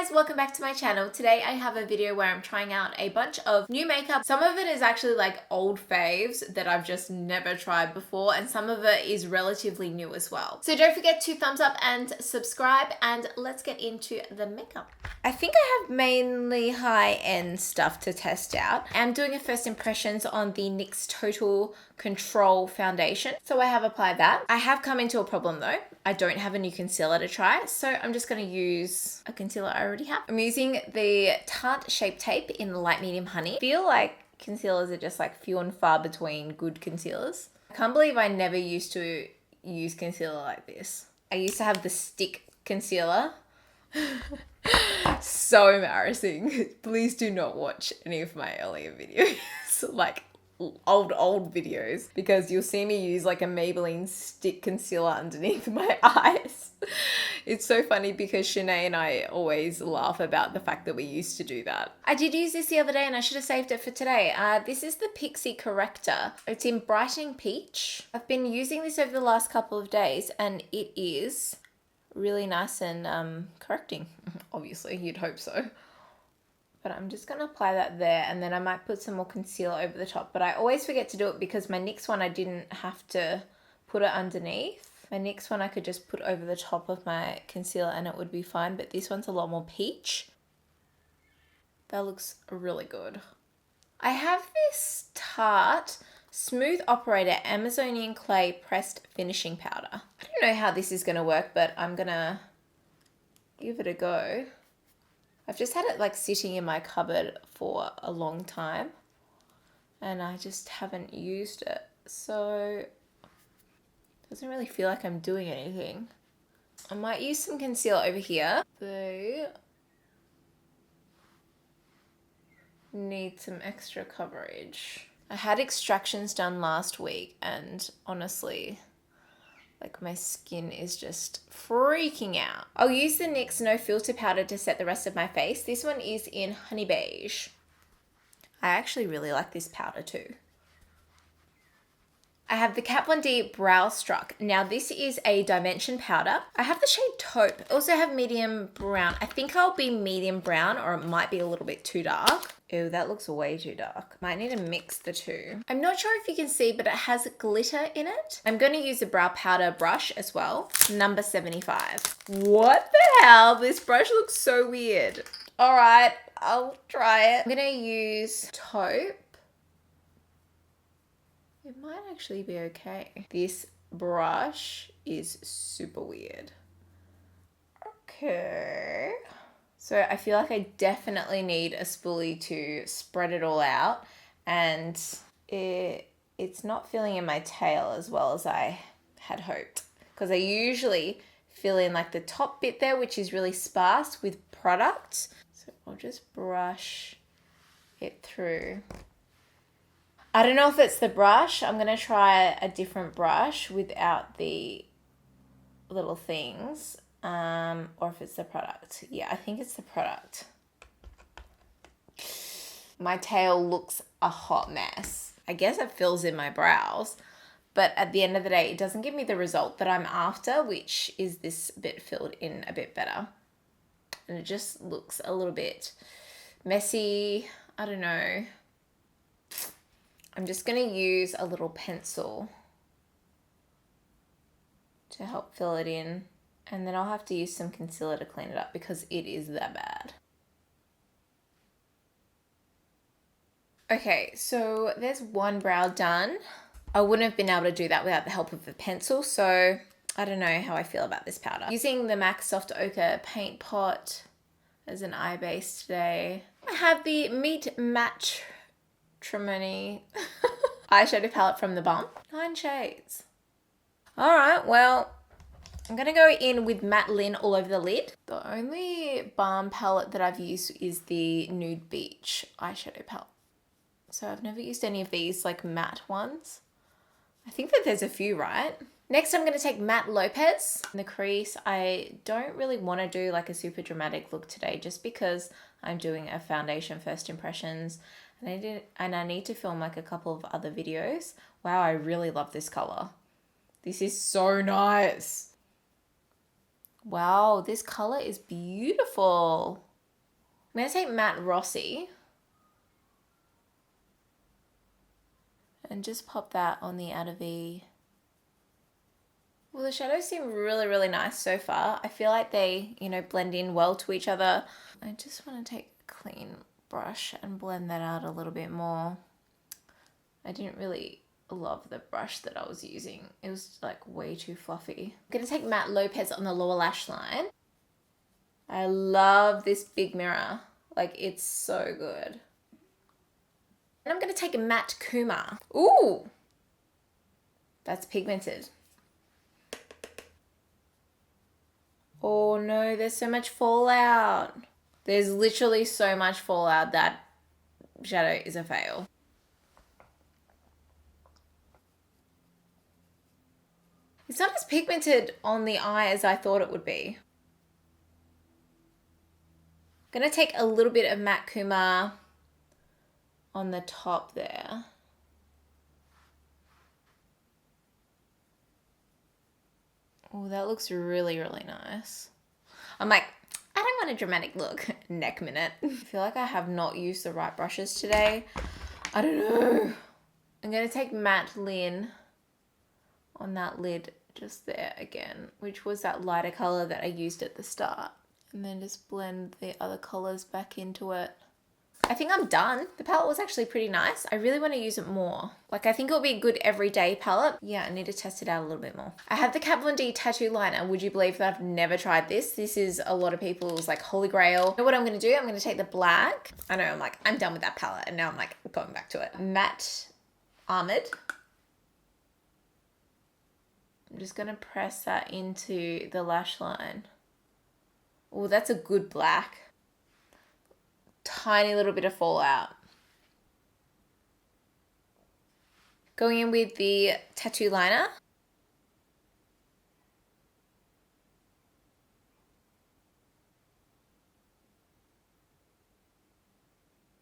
guys, welcome back to my channel. Today I have a video where I'm trying out a bunch of new makeup. Some of it is actually like old faves that I've just never tried before, and some of it is relatively new as well. So don't forget to thumbs up and subscribe, and let's get into the makeup. I think I have mainly high-end stuff to test out. I'm doing a first impressions on the NYX Total Control foundation. So I have applied that. I have come into a problem though. I don't have a new concealer to try, so I'm just going to use a concealer I already have. I'm using the Tarte Shape Tape in Light Medium Honey. I feel like concealers are just like few and far between good concealers. I can't believe I never used to use concealer like this. I used to have the stick concealer. So embarrassing. Please do not watch any of my earlier videos. Like old videos, because you'll see me use like a Maybelline stick concealer underneath my eyes. It's so funny because Shanae and I always laugh about the fact that we used to do that. I did use this the other day and I should have saved it for today. This is the Pixie Corrector. It's in Brightening Peach. I've been using this over the last couple of days and it is really nice and correcting. Obviously, you'd hope so. But I'm just going to apply that there, and then I might put some more concealer over the top. But I always forget to do it because my NYX one I didn't have to put it underneath. My NYX one I could just put over the top of my concealer and it would be fine. But this one's a lot more peach. That looks really good. I have this Tarte Smooth Operator Amazonian Clay Pressed Finishing Powder. I don't know how this is going to work, but I'm going to give it a go. I've just had it like sitting in my cupboard for a long time and I just haven't used it. So it doesn't really feel like I'm doing anything. I might use some concealer over here. So need some extra coverage. I had extractions done last week and honestly, like my skin is just freaking out. I'll use the NYX No Filter powder to set the rest of my face. This one is in Honey Beige. I actually really like this powder too. I have the Kat Von D Brow Struck. Now this is a dimension powder. I have the shade Taupe. I also have medium brown. I think I'll be medium brown or it might be a little bit too dark. Ew, that looks way too dark. Might need to mix the two. I'm not sure if you can see, but it has glitter in it. I'm going to use a brow powder brush as well. Number 75. What the hell? This brush looks so weird. All right, I'll try it. I'm going to use Taupe. It might actually be okay. This brush is super weird. Okay. So I feel like I definitely need a spoolie to spread it all out, and it's not filling in my tail as well as I had hoped, because I usually fill in like the top bit there, which is really sparse with product. So I'll just brush it through. I don't know if it's the brush. I'm going to try a different brush without the little things, or if it's the product. Yeah, I think it's the product. My tail looks a hot mess. I guess it fills in my brows, but at the end of the day, it doesn't give me the result that I'm after, which is this bit filled in a bit better. And it just looks a little bit messy. I don't know. I'm just going to use a little pencil to help fill it in. And then I'll have to use some concealer to clean it up because it is that bad. Okay, so there's one brow done. I wouldn't have been able to do that without the help of a pencil. So I don't know how I feel about this powder. Using the MAC Soft Ochre Paint Pot as an eye base today. I have the Meet Match Trimony eyeshadow palette from the Bump. 9 shades. All right, well, I'm going to go in with Matte Lin all over the lid. The only balm palette that I've used is the Nude Beach eyeshadow palette. So I've never used any of these like matte ones. I think that there's a few, right? Next, I'm going to take Matte Lopez in the crease. I don't really want to do like a super dramatic look today just because I'm doing a foundation first impressions. And I need to film like a couple of other videos. Wow, I really love this color. This is so nice. Wow, this color is beautiful. I'm going to take Matte Rossi and just pop that on the outer V. Well, the shadows seem really, really nice so far. I feel like they, you know, blend in well to each other. I just want to take a clean brush and blend that out a little bit more. I didn't really love the brush that I was using. It was like way too fluffy. I'm going to take Matte Lopez on the lower lash line. I love this big mirror. Like, it's so good. And I'm going to take a Matte Kuma. Ooh! That's pigmented. Oh no, there's so much fallout. There's literally so much fallout. That shadow is a fail. It's not as pigmented on the eye as I thought it would be. I'm gonna take a little bit of Matte Kuma on the top there. Oh, that looks really, really nice. I'm like, I don't want a dramatic look. Neck minute. I feel like I have not used the right brushes today. I don't know. I'm gonna take Matte Lin on that lid just there again, which was that lighter color that I used at the start. And then just blend the other colors back into it. I think I'm done. The palette was actually pretty nice. I really want to use it more. Like, I think it'll be a good everyday palette. Yeah, I need to test it out a little bit more. I have the Kat Von D tattoo liner. Would you believe that I've never tried this? This is a lot of people's like holy grail. You know what I'm going to do? I'm going to take the black. I know, I'm like, I'm done with that palette. And now I'm like going back to it. Matte Armored. I'm just going to press that into the lash line. Oh, that's a good black. Tiny little bit of fallout. Going in with the tattoo liner.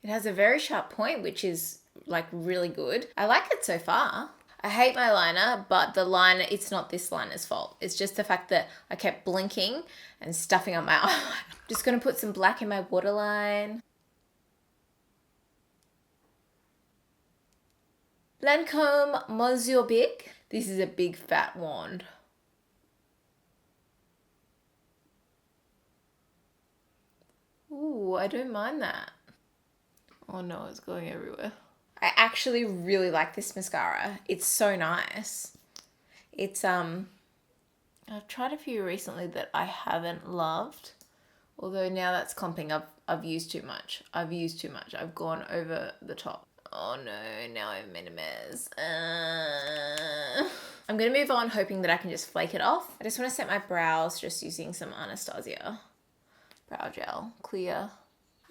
It has a very sharp point, which is like really good. I like it so far. I hate my liner, but the liner, it's not this liner's fault. It's just the fact that I kept blinking and stuffing up my eye. Just gonna put some black in my waterline. Lancome Monsieur Big. This is a big fat wand. Ooh, I don't mind that. Oh no, it's going everywhere. I actually really like this mascara. It's so nice. It's, I've tried a few recently that I haven't loved. Although now that's comping, I've used too much. I've gone over the top. Oh no, now I've made a mess. I'm gonna move on hoping that I can just flake it off. I just wanna set my brows just using some Anastasia brow gel, clear.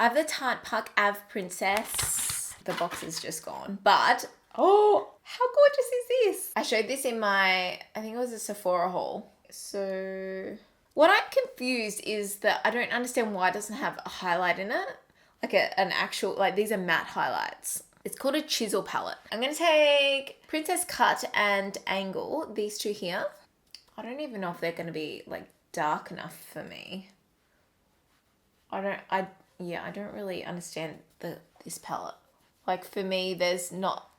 I have the Tarte Park Ave Princess. The box is just gone, but oh, how gorgeous is this? I showed this in my, I think it was a Sephora haul. So what I'm confused is that I don't understand why it doesn't have a highlight in it. Like an actual, like these are matte highlights. It's called a chisel palette. I'm going to take Princess Cut and Angle, these two here. I don't even know if they're going to be like dark enough for me. I don't really understand this palette. Like for me, there's not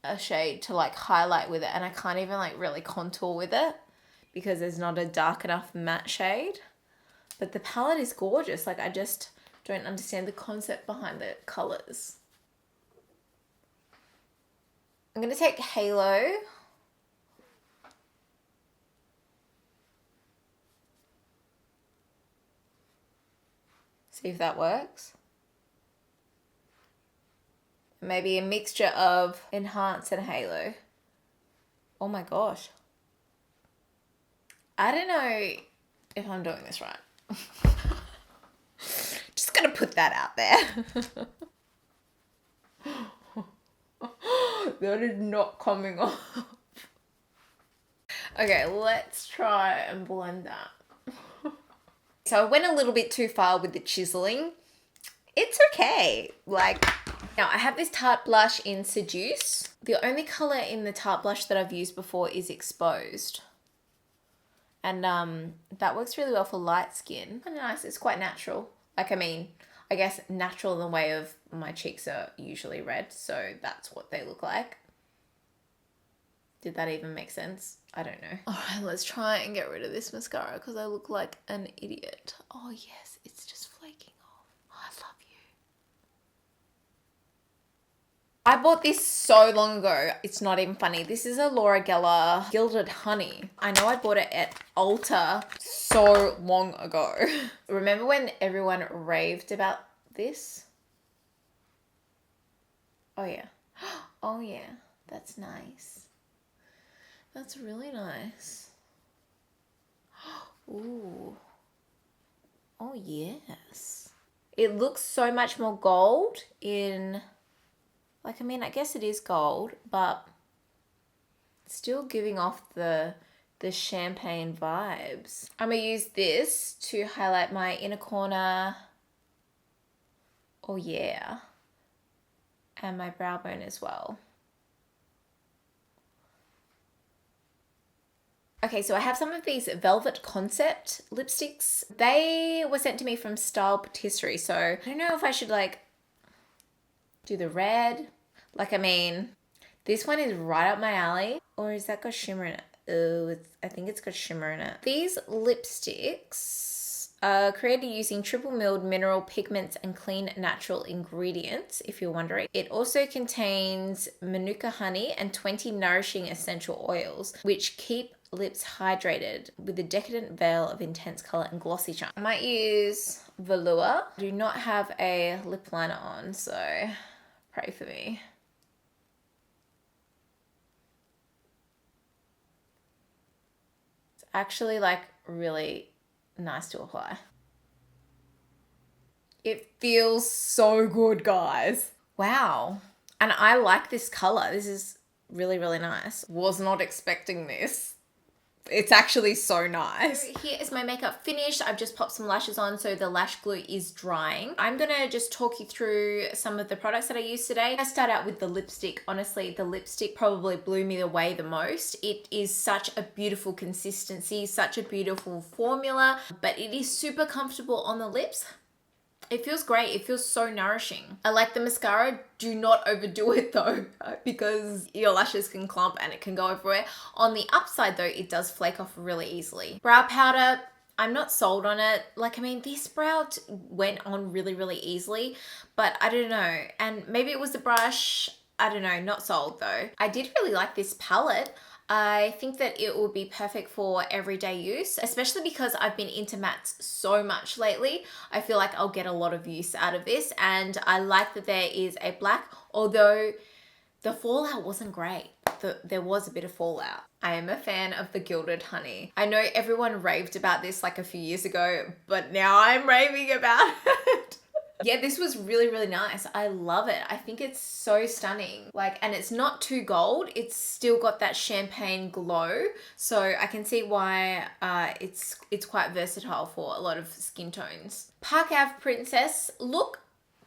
a shade to like highlight with it, and I can't even like really contour with it because there's not a dark enough matte shade. But the palette is gorgeous. Like I just don't understand the concept behind the colors. I'm going to take Halo. See if that works. Maybe a mixture of Enhance and Halo. Oh my gosh. I don't know if I'm doing this right. Just gonna put that out there. That is not coming off. Okay, let's try and blend that. So I went a little bit too far with the chiseling. It's okay. Like, now I have this Tarte blush in Seduce. The only color in the Tarte blush that I've used before is Exposed. And that works really well for light skin. Kind of nice. It's quite natural. Like, I mean, I guess, natural in the way of my cheeks are usually red, so that's what they look like. Did that even make sense? I don't know. All right, let's try and get rid of this mascara because I look like an idiot. Oh yes, it's just flaking off. Oh, I love you. I bought this so long ago. It's not even funny. This is a Laura Geller Gilded Honey. I know I bought it at Ulta so long ago. Remember when everyone raved about this? Oh yeah. Oh yeah, that's nice. That's really nice. Ooh. Oh, yes. It looks so much more gold in... Like, I mean, I guess it is gold, but still giving off the champagne vibes. I'm going to use this to highlight my inner corner. Oh, yeah. And my brow bone as well. Okay, so I have some of these Velvet Concept lipsticks. They were sent to me from Style Patisserie, so I don't know if I should like do the red. Like, I mean, this one is right up my alley. Or is that got shimmer in it? Oh, I think it's got shimmer in it. These lipsticks are created using triple milled mineral pigments and clean natural ingredients, if you're wondering. It also contains Manuka honey and 20 nourishing essential oils, which keep lips hydrated with a decadent veil of intense color and glossy charm. I might use Velour. I do not have a lip liner on, so pray for me. It's actually like really nice to apply. It feels so good, guys. Wow. And I like this color. This is really, really nice. Was not expecting this. It's actually so nice. Here is my makeup finished. I've just popped some lashes on so the lash glue is drying. I'm gonna just talk you through some of the products that I used today. I start out with the lipstick. Honestly, the lipstick probably blew me away the most. It is such a beautiful consistency, such a beautiful formula, but it is super comfortable on the lips. It feels great. It feels so nourishing. I like the mascara. Do not overdo it though, because your lashes can clump and it can go everywhere. On the upside though, it does flake off really easily. Brow powder, I'm not sold on it. Like, I mean, this brow went on really, really easily, but I don't know. And maybe it was the brush. I don't know, not sold though. I did really like this palette. I think that it will be perfect for everyday use, especially because I've been into mattes so much lately. I feel like I'll get a lot of use out of this, and I like that there is a black, although the fallout wasn't great. There was a bit of fallout. I am a fan of the Gilded Honey. I know everyone raved about this like a few years ago, but now I'm raving about it. Yeah, this was really, really nice. I love it. I think it's so stunning. Like, and it's not too gold. It's still got that champagne glow. So I can see why it's quite versatile for a lot of skin tones. Park Ave Princess. Look,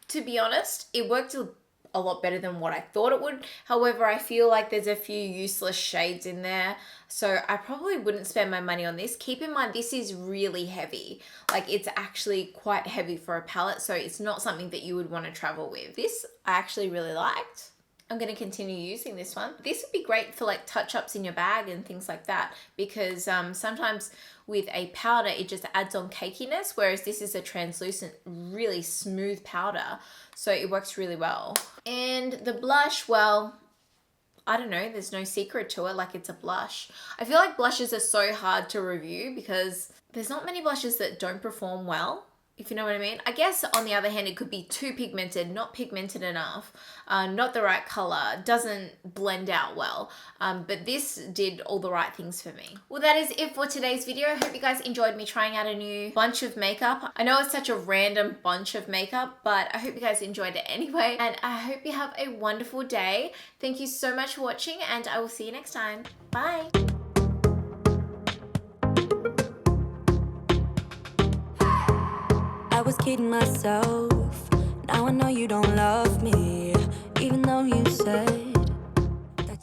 to be honest, it worked a lot better than what I thought it would. However, I feel like there's a few useless shades in there, so I probably wouldn't spend my money on this. Keep in mind, this is really heavy. Like, it's actually quite heavy for a palette, so it's not something that you would want to travel with. This I actually really liked. I'm going to continue using this one. This would be great for like touch-ups in your bag and things like that, because sometimes with a powder, it just adds on cakiness, whereas this is a translucent, really smooth powder. So it works really well. And the blush, well, I don't know, there's no secret to it, like it's a blush. I feel like blushes are so hard to review because there's not many blushes that don't perform well, if you know what I mean. I guess on the other hand, it could be too pigmented, not pigmented enough, not the right color, doesn't blend out well. But this did all the right things for me. Well, that is it for today's video. I hope you guys enjoyed me trying out a new bunch of makeup. I know it's such a random bunch of makeup, but I hope you guys enjoyed it anyway. And I hope you have a wonderful day. Thank you so much for watching, and I will see you next time. Bye. I was kidding myself. Now I know you don't love me, even though you say